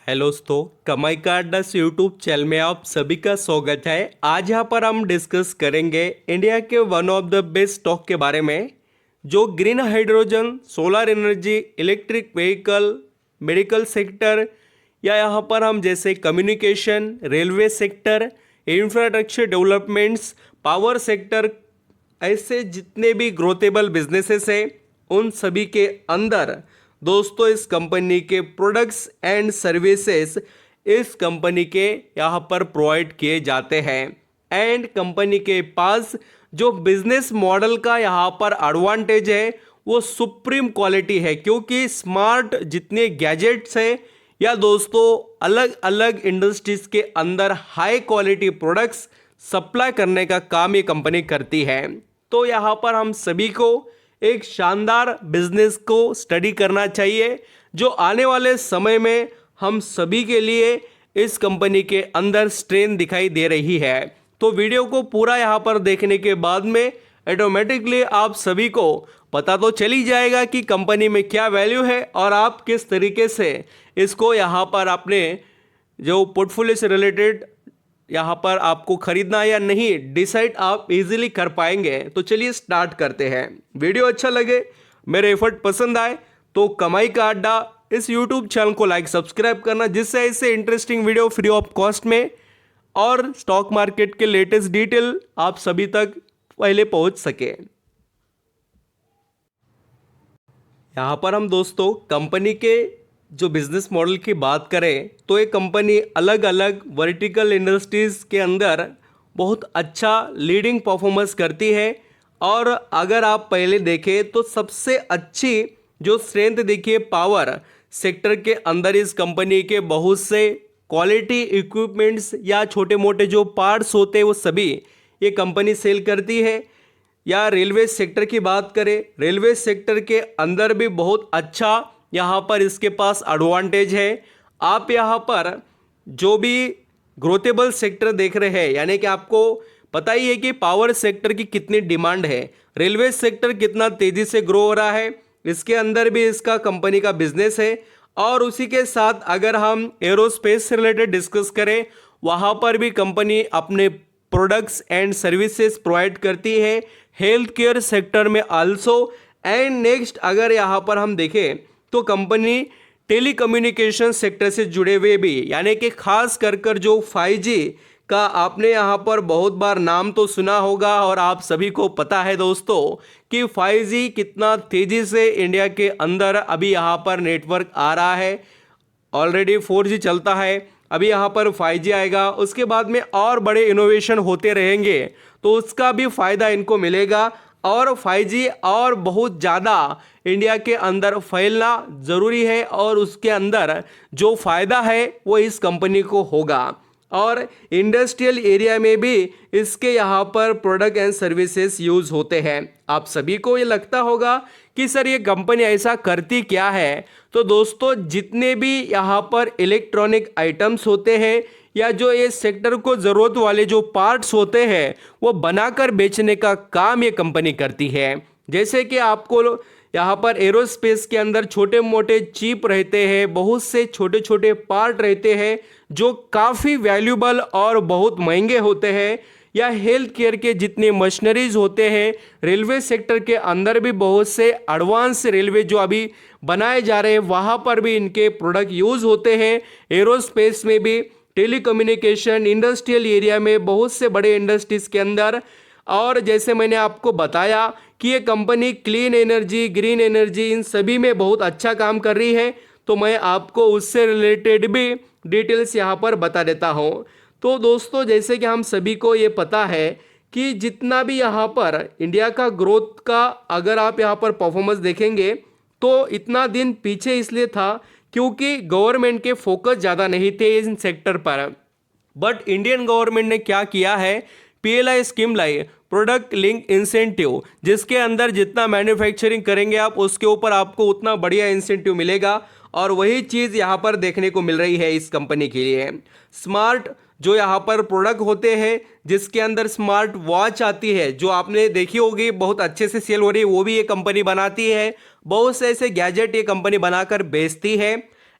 Hello दोस्तों, कमाई का अड्डा यूट्यूब चैनल में आप सभी का स्वागत है। आज यहाँ पर हम डिस्कस करेंगे इंडिया के one of the best stock के बारे में, जो green hydrogen, solar energy, electric vehicle, medical sector, या यहाँ पर हम जैसे communication, railway sector, infrastructure developments, power sector, ऐसे जितने भी ग्रोथेबल बिजनेसेस हैं उन सभी के अंदर दोस्तों इस कंपनी के प्रोडक्ट्स एंड सर्विसेज इस कंपनी के यहाँ पर प्रोवाइड किए जाते हैं। एंड कंपनी के पास जो बिजनेस मॉडल का यहाँ पर एडवांटेज है वो सुप्रीम क्वालिटी है, क्योंकि स्मार्ट जितने गैजेट्स हैं या दोस्तों अलग अलग इंडस्ट्रीज के अंदर हाई क्वालिटी प्रोडक्ट्स सप्लाई करने का काम ये कंपनी करती है। तो यहाँ पर हम सभी को एक शानदार बिजनेस को स्टडी करना चाहिए, जो आने वाले समय में हम सभी के लिए इस कंपनी के अंदर स्ट्रेंथ दिखाई दे रही है। तो वीडियो को पूरा यहाँ पर देखने के बाद में ऑटोमेटिकली आप सभी को पता तो चल ही जाएगा कि कंपनी में क्या वैल्यू है और आप किस तरीके से इसको यहाँ पर अपने जो पोर्टफोलियो से रिलेटेड यहाँ पर आपको खरीदना या नहीं डिसाइड आप इजीली कर पाएंगे। तो चलिए स्टार्ट करते हैं। वीडियो अच्छा लगे, मेरे एफर्ट पसंद आए तो कमाई का अड्डा इस यूट्यूब चैनल को लाइक सब्सक्राइब करना, जिससे ऐसे interesting video free of cost में और स्टॉक मार्केट के लेटेस्ट डिटेल आप सभी तक पहले पहुंच सके। यहाँ पर हम दोस्तों कंपनी के जो बिजनेस मॉडल की बात करें तो ये कंपनी अलग अलग वर्टिकल इंडस्ट्रीज़ के अंदर बहुत अच्छा लीडिंग परफॉर्मेंस करती है। और अगर आप पहले देखें तो सबसे अच्छी जो स्ट्रेंथ देखिए पावर सेक्टर के अंदर इस कंपनी के बहुत से क्वालिटी इक्विपमेंट्स या छोटे मोटे जो पार्ट्स होते हैं वो सभी ये कंपनी सेल करती है। या रेलवे सेक्टर की बात करें, रेलवे सेक्टर के अंदर भी बहुत अच्छा यहाँ पर इसके पास एडवांटेज है। आप यहाँ पर जो भी ग्रोथेबल सेक्टर देख रहे हैं, यानी कि आपको पता ही है कि पावर सेक्टर की कितनी डिमांड है, रेलवे सेक्टर कितना तेज़ी से ग्रो हो रहा है, इसके अंदर भी इसका कंपनी का बिजनेस है। और उसी के साथ अगर हम एरोस्पेस से रिलेटेड डिस्कस करें, वहाँ पर भी कंपनी अपने प्रोडक्ट्स एंड सर्विसेज प्रोवाइड करती है, हेल्थ केयर सेक्टर में आल्सो। एंड नेक्स्ट अगर यहाँ पर हम देखें तो कंपनी टेलीकम्युनिकेशन सेक्टर से जुड़े हुए भी, यानी कि खास कर जो 5G का आपने यहाँ पर बहुत बार नाम तो सुना होगा और आप सभी को पता है दोस्तों कि 5G कितना तेज़ी से इंडिया के अंदर अभी यहाँ पर नेटवर्क आ रहा है। ऑलरेडी 4G चलता है, अभी यहाँ पर 5G आएगा, उसके बाद में और बड़े इनोवेशन होते रहेंगे तो उसका भी फ़ायदा इनको मिलेगा। और 5G और बहुत ज़्यादा इंडिया के अंदर फैलना ज़रूरी है और उसके अंदर जो फ़ायदा है वो इस कंपनी को होगा। और इंडस्ट्रियल एरिया में भी इसके यहाँ पर प्रोडक्ट एंड सर्विसेज यूज़ होते हैं। आप सभी को ये लगता होगा कि सर ये कंपनी ऐसा करती क्या है। तो दोस्तों जितने भी यहाँ पर इलेक्ट्रॉनिक आइटम्स होते हैं या जो ये सेक्टर को ज़रूरत वाले जो पार्ट्स होते हैं वो बनाकर बेचने का काम ये कंपनी करती है। जैसे कि आपको यहाँ पर एरोस्पेस के अंदर छोटे मोटे चिप रहते हैं, बहुत से छोटे छोटे पार्ट रहते हैं जो काफ़ी वैल्यूबल और बहुत महंगे होते हैं। या हेल्थ केयर के जितने मशीनरीज होते हैं, रेलवे सेक्टर के अंदर भी बहुत से एडवांस रेलवे जो अभी बनाए जा रहे हैं वहाँ पर भी इनके प्रोडक्ट यूज़ होते हैं। एरोस्पेस में भी, टेलीकम्युनिकेशन, इंडस्ट्रियल एरिया में, बहुत से बड़े इंडस्ट्रीज़ के अंदर। और जैसे मैंने आपको बताया कि ये company clean energy, green energy, इन सभी में बहुत अच्छा काम कर रही है, तो मैं आपको उससे रिलेटेड भी डिटेल्स यहाँ पर बता देता हूँ। तो दोस्तों जैसे कि हम सभी को ये पता है कि जितना भी यहाँ पर इंडिया का ग्रोथ का अगर आप यहाँ पर परफॉर्मेंस देखेंगे तो इतना दिन पीछे इसलिए था क्योंकि गवर्नमेंट के फोकस ज़्यादा नहीं थे इन सेक्टर पर। बट इंडियन गवर्नमेंट ने क्या किया है, PLI स्कीम लाई, प्रोडक्ट लिंक इंसेंटिव, जिसके अंदर जितना मैन्युफैक्चरिंग करेंगे आप उसके ऊपर आपको उतना बढ़िया इंसेंटिव मिलेगा। और वही चीज़ यहाँ पर देखने को मिल रही है इस कंपनी के लिए। स्मार्ट जो यहाँ पर प्रोडक्ट होते हैं, जिसके अंदर स्मार्ट वॉच आती है जो आपने देखी होगी बहुत अच्छे से सेल हो रही है, वो भी ये कंपनी बनाती है। बहुत से ऐसे गैजेट ये कंपनी बनाकर बेचती है।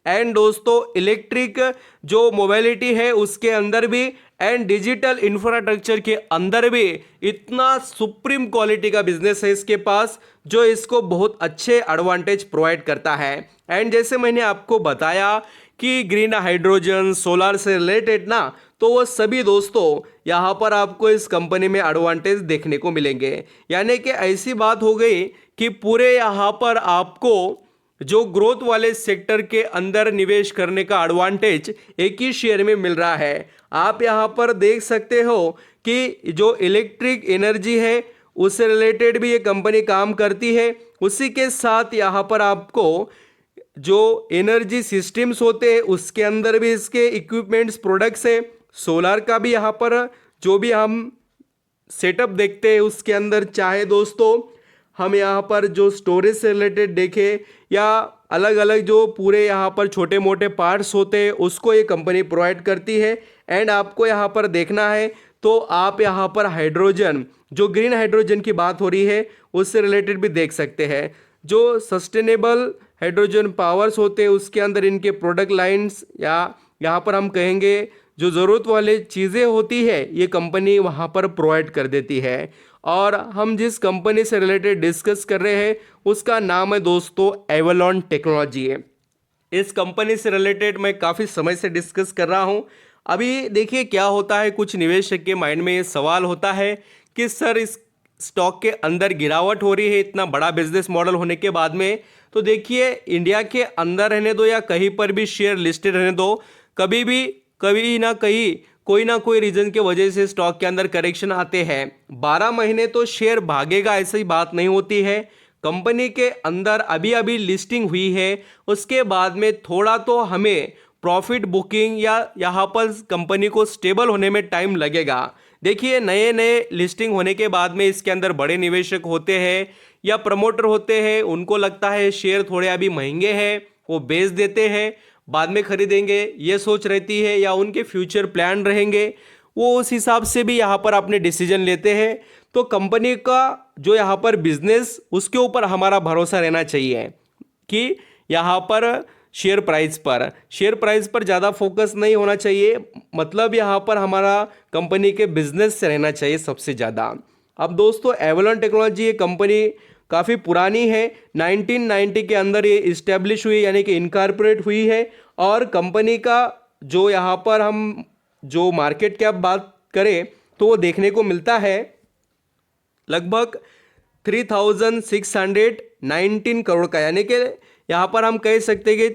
एंड दोस्तों इलेक्ट्रिक जो मोबिलिटी है उसके अंदर भी एंड डिजिटल इंफ्रास्ट्रक्चर के अंदर भी इतना सुप्रीम क्वालिटी का बिजनेस है इसके पास, जो इसको बहुत अच्छे एडवांटेज प्रोवाइड करता है। एंड जैसे मैंने आपको बताया कि ग्रीन हाइड्रोजन सोलर से रिलेटेड ना, तो वो सभी दोस्तों यहाँ पर आपको इस कंपनी में एडवांटेज देखने को मिलेंगे। यानी कि ऐसी बात हो गई कि पूरे यहाँ पर आपको जो ग्रोथ वाले सेक्टर के अंदर निवेश करने का एडवांटेज एक ही शेयर में मिल रहा है। आप यहाँ पर देख सकते हो कि जो इलेक्ट्रिक एनर्जी है उससे रिलेटेड भी ये कंपनी काम करती है। उसी के साथ यहाँ पर आपको जो एनर्जी सिस्टम्स होते हैं उसके अंदर भी इसके इक्विपमेंट्स प्रोडक्ट्स है। सोलर का भी यहाँ पर जो भी हम सेटअप देखते हैं उसके अंदर, चाहे दोस्तों हम यहाँ पर जो स्टोरेज से रिलेटेड देखें या अलग अलग जो पूरे यहाँ पर छोटे मोटे पार्ट्स होते हैं उसको ये कंपनी प्रोवाइड करती है। एंड आपको यहाँ पर देखना है तो आप यहाँ पर हाइड्रोजन, जो ग्रीन हाइड्रोजन की बात हो रही है उससे रिलेटेड भी देख सकते हैं। जो सस्टेनेबल हाइड्रोजन पावर्स होते हैं उसके अंदर इनके प्रोडक्ट लाइंस या यहाँ पर हम कहेंगे जो ज़रूरत वाली चीज़ें होती है ये कंपनी वहाँ पर प्रोवाइड कर देती है। और हम जिस कंपनी से रिलेटेड डिस्कस कर रहे हैं उसका नाम है दोस्तों एवलॉन टेक्नोलॉजी है। इस कंपनी से रिलेटेड मैं काफ़ी समय से डिस्कस कर रहा हूँ। अभी देखिए क्या होता है, कुछ निवेशक के माइंड में ये सवाल होता है कि सर इस स्टॉक के अंदर गिरावट हो रही है इतना बड़ा बिजनेस मॉडल होने के बाद में, तो देखिए इंडिया के अंदर रहने दो या कहीं पर भी शेयर लिस्टेड रहने दो, कभी भी कभी ना कहीं कोई ना कोई रीजन के वजह से स्टॉक के अंदर करेक्शन आते हैं। 12 महीने तो शेयर भागेगा ऐसी बात नहीं होती है। कंपनी के अंदर अभी अभी लिस्टिंग हुई है, उसके बाद में थोड़ा तो हमें प्रॉफिट बुकिंग या यहाँ पर कंपनी को स्टेबल होने में टाइम लगेगा। देखिए नए नए लिस्टिंग होने के बाद में इसके अंदर बड़े निवेशक होते हैं या प्रमोटर होते हैं, उनको लगता है शेयर थोड़े अभी महंगे हैं, वो बेच देते हैं, बाद में खरीदेंगे ये सोच रहती है, या उनके फ्यूचर प्लान रहेंगे, वो उस हिसाब से भी यहाँ पर अपने डिसीजन लेते हैं। तो कंपनी का जो यहाँ पर बिजनेस उसके ऊपर हमारा भरोसा रहना चाहिए कि यहाँ पर शेयर प्राइस पर ज़्यादा फोकस नहीं होना चाहिए, मतलब यहाँ पर हमारा कंपनी के बिजनेस से रहना चाहिए सबसे ज़्यादा। अब दोस्तों एवलॉन टेक्नोलॉजी ये कंपनी काफ़ी पुरानी है, 1990 के अंदर ये इस्टेब्लिश हुई यानी कि इनकॉर्पोरेट हुई है। और कंपनी का जो यहाँ पर हम जो मार्केट कैप बात करें तो वो देखने को मिलता है लगभग 3619 करोड़ का, यानी कि यहाँ पर हम कह सकते हैं कि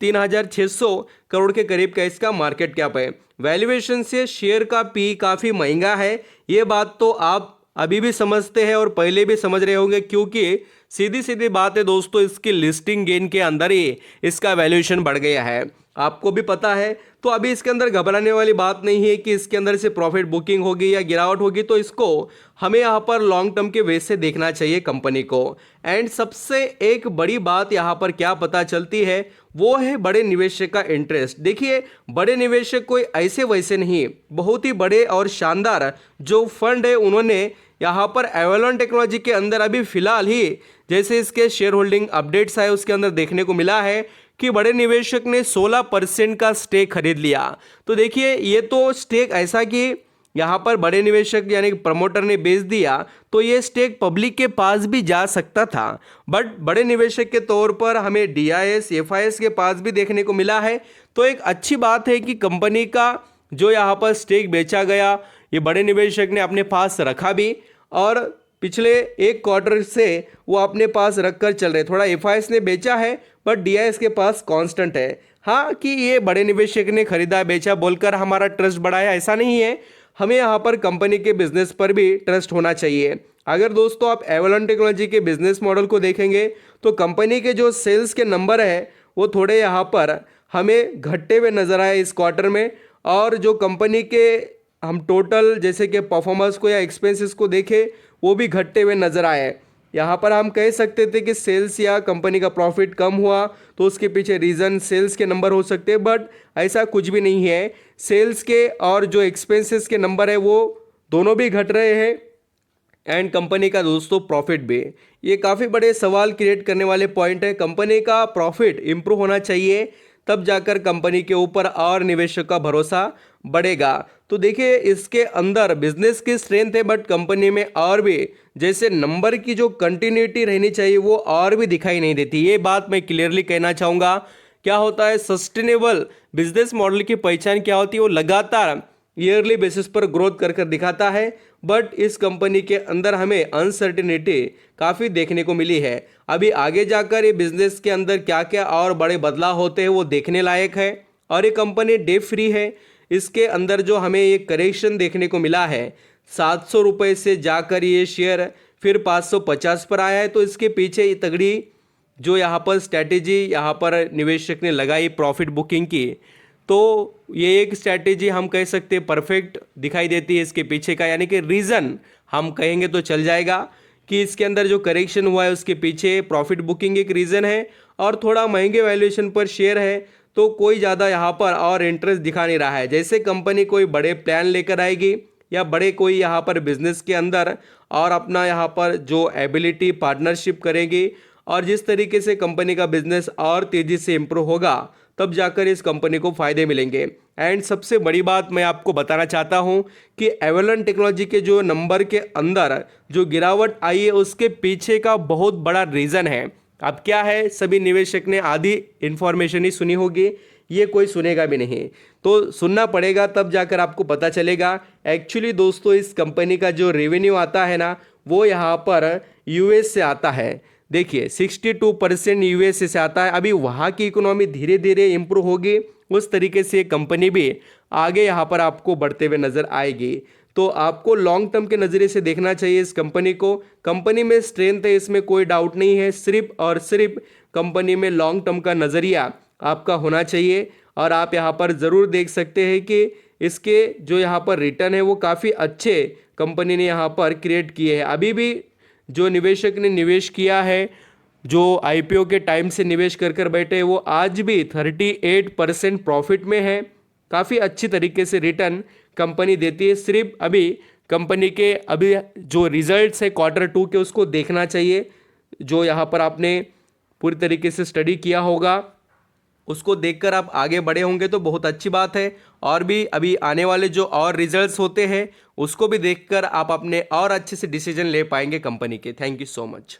3600 करोड़ के करीब का इसका मार्केट कैप है। वैल्यूएशन से शेयर का पी काफ़ी महंगा है, ये बात तो आप अभी भी समझते हैं और पहले भी समझ रहे होंगे, क्योंकि सीधी सीधी बात है दोस्तों इसकी लिस्टिंग गेन के अंदर ही इसका वैल्यूएशन बढ़ गया है, आपको भी पता है। तो अभी इसके अंदर घबराने वाली बात नहीं है कि इसके अंदर से प्रॉफिट बुकिंग होगी या गिरावट होगी, तो इसको हमें यहाँ पर लॉन्ग टर्म के वेज से देखना चाहिए कंपनी को। एंड सबसे एक बड़ी बात यहाँ पर क्या पता चलती है वो है बड़े निवेशक का इंटरेस्ट। देखिए बड़े निवेशक कोई ऐसे वैसे नहीं, बहुत ही बड़े और शानदार जो फंड है उन्होंने यहाँ पर एवलॉन टेक्नोलॉजी के अंदर अभी फिलहाल ही जैसे इसके शेयर होल्डिंग अपडेट्स आए उसके अंदर देखने को मिला है कि बड़े निवेशक ने 16% का स्टेक खरीद लिया। तो देखिए ये तो स्टेक ऐसा कि यहाँ पर बड़े निवेशक यानी प्रमोटर ने बेच दिया तो ये स्टेक पब्लिक के पास भी जा सकता था, बट बड़े निवेशक के तौर पर हमें DIS FIS के पास भी देखने को मिला है। तो एक अच्छी बात है कि कंपनी का जो यहाँ पर स्टेक बेचा गया ये बड़े निवेशक ने अपने पास रखा भी, और पिछले एक क्वार्टर से वो अपने पास रखकर चल रहे। थोड़ा FIS ने बेचा है बट DIS के पास कांस्टेंट है। हाँ कि ये बड़े निवेशक ने खरीदा बेचा बोलकर हमारा ट्रस्ट बढ़ाया ऐसा नहीं है, हमें यहाँ पर कंपनी के बिजनेस पर भी ट्रस्ट होना चाहिए। अगर दोस्तों आप एवलॉन टेक्नोलॉजी के बिजनेस मॉडल को देखेंगे तो कंपनी के जो सेल्स के नंबर है वो थोड़े यहाँ पर हमें घटते हुए नजर आए इस क्वार्टर में, और जो कंपनी के हम टोटल जैसे कि परफॉर्मेंस को या एक्सपेंसेस को देखें वो भी घटते हुए नजर आए। यहाँ पर हम कह सकते थे कि सेल्स या कंपनी का प्रॉफिट कम हुआ तो उसके पीछे रीज़न सेल्स के नंबर हो सकते हैं, बट ऐसा कुछ भी नहीं है। सेल्स के और जो एक्सपेंसेस के नंबर है वो दोनों भी घट रहे हैं, एंड कंपनी का दोस्तों प्रॉफिट भी। ये काफ़ी बड़े सवाल क्रिएट करने वाले पॉइंट है। कंपनी का प्रॉफिट इम्प्रूव होना चाहिए तब जाकर कंपनी के ऊपर और निवेशक का भरोसा बढ़ेगा। तो देखिए इसके अंदर बिजनेस की स्ट्रेंथ है, बट कंपनी में और भी जैसे नंबर की जो कंटिन्यूटी रहनी चाहिए वो और भी दिखाई नहीं देती। ये बात मैं क्लियरली कहना चाहूँगा। क्या होता है, सस्टेनेबल बिजनेस मॉडल की पहचान क्या होती है, वो लगातार ईयरली बेसिस पर ग्रोथ कर कर दिखाता है। बट इस कंपनी के अंदर हमें अनसर्टिनिटी काफ़ी देखने को मिली है। अभी आगे जाकर ये बिजनेस के अंदर क्या क्या और बड़े बदलाव होते हैं वो देखने लायक है। और ये कंपनी डेट फ्री है। इसके अंदर जो हमें ये करेक्शन देखने को मिला है, 700 रुपये से जाकर ये शेयर फिर 550 पर आया है। तो इसके पीछे ये तगड़ी जो यहाँ पर स्ट्रैटेजी यहाँ पर निवेशक ने लगाई प्रॉफिट बुकिंग की, तो ये एक स्ट्रैटेजी हम कह सकते हैं परफेक्ट दिखाई देती है इसके पीछे का। यानी कि रीज़न हम कहेंगे तो चल जाएगा कि इसके अंदर जो करेक्शन हुआ है उसके पीछे प्रॉफिट बुकिंग एक रीज़न है, और थोड़ा महंगे वैल्यूएशन पर शेयर है। तो कोई ज़्यादा यहाँ पर और इंटरेस्ट दिखा नहीं रहा है। जैसे कंपनी कोई बड़े प्लान लेकर आएगी या बड़े कोई यहाँ पर बिजनेस के अंदर और अपना यहाँ पर जो एबिलिटी पार्टनरशिप करेगी, और जिस तरीके से कंपनी का बिजनेस और तेज़ी से इम्प्रूव होगा, तब जाकर इस कंपनी को फ़ायदे मिलेंगे। एंड सबसे बड़ी बात मैं आपको बताना चाहता हूं कि एवलॉन टेक्नोलॉजी के जो नंबर के अंदर जो गिरावट आई है उसके पीछे का बहुत बड़ा रीज़न है। अब क्या है, सभी निवेशक ने आधी इन्फॉर्मेशन ही सुनी होगी, ये कोई सुनेगा भी नहीं। तो सुनना पड़ेगा, तब जाकर आपको पता चलेगा। एक्चुअली दोस्तों इस कंपनी का जो रेवेन्यू आता है ना, वो यहाँ पर यूएस से आता है। देखिए 62% यूएस से आता है। अभी वहाँ की इकोनॉमी धीरे धीरे इम्प्रूव होगी, उस तरीके से कंपनी भी आगे यहाँ पर आपको बढ़ते हुए नजर आएगी। तो आपको लॉन्ग टर्म के नज़रिए से देखना चाहिए इस कंपनी को। कंपनी में स्ट्रेंथ है, इसमें कोई डाउट नहीं है। सिर्फ और सिर्फ कंपनी में लॉन्ग टर्म का नज़रिया आपका होना चाहिए। और आप यहाँ पर ज़रूर देख सकते हैं कि इसके जो यहाँ पर रिटर्न है वो काफ़ी अच्छे कंपनी ने यहाँ पर क्रिएट किए हैं। अभी भी जो निवेशक ने निवेश किया है, जो आईपीओ के टाइम से निवेश कर कर बैठे हैं, वो आज भी 38% प्रॉफिट में है। काफ़ी अच्छी तरीके से रिटर्न कंपनी देती है। सिर्फ अभी कंपनी के अभी जो रिजल्ट्स है Q2 के, उसको देखना चाहिए। जो यहाँ पर आपने पूरी तरीके से स्टडी किया होगा, उसको देखकर आप आगे बढ़े होंगे तो बहुत अच्छी बात है। और भी अभी आने वाले जो और रिजल्ट्स होते हैं उसको भी देखकर आप अपने और अच्छे से डिसीजन ले पाएंगे कंपनी के। Thank you so much.